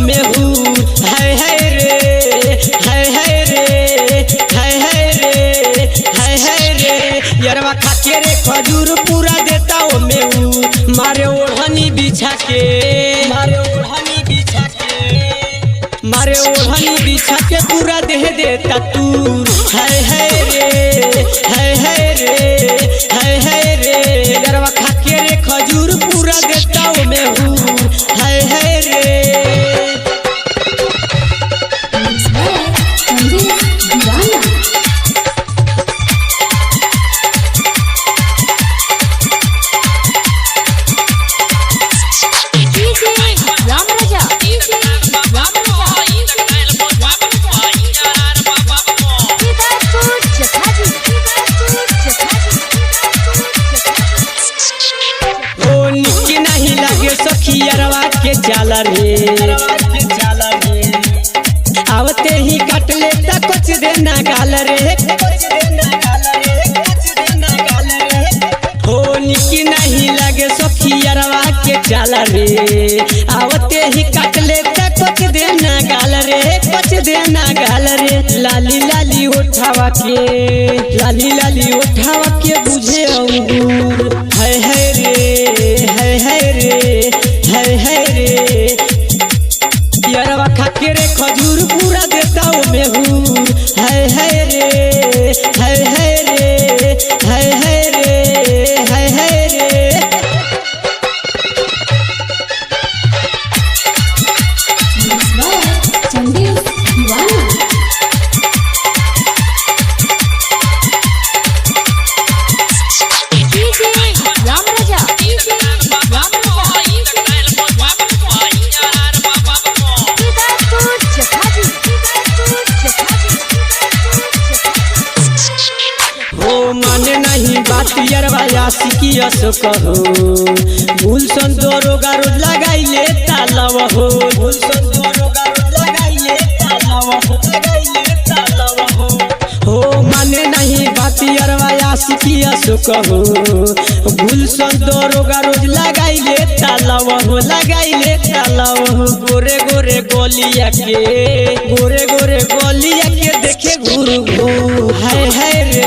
में हूँ। है रे है रे है रे है रे यरवा खाके रे खजूर पूरा देता ओ में हूँ। मारे ओढ़नी बिछा के मारे ओढ़नी बिछा के मारे ओढ़नी बिछा के पूरा देह देता तूर। है रे है रे यरवा खाके रे खजूर पूरा देता ओ में हूँ। है रे सखियरवा के जाला रे आवते ही काट लेता कुछ देना गाल रे हो निकी नहीं लगे सखियरवा के जाला रे आवते ही काट लेता कुछ देना गाल रे कुछ देना गाल रे। लाली लाली उठावा के बुझे अंगूर। है रे यरवा खाके रे खजूर पूरा देता ओ में हूँ। है रे माने नहीं बात यरवा आशिकी असो कहो। गुलशन दरोगा रोज लगाई ले तालव हो गुलशन दरोगा रोज लगाई ले तालव हो माने नहीं बात यरवा आशिकी असो कहो। गुलशन दरोगा रोज लगाई ले तालव हो गोरे गोरे गोलिया के देखे घूर घूर। है रे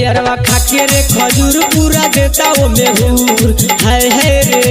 यरवा खाके रे खजूर पूरा देता ओ में हूँ। है रे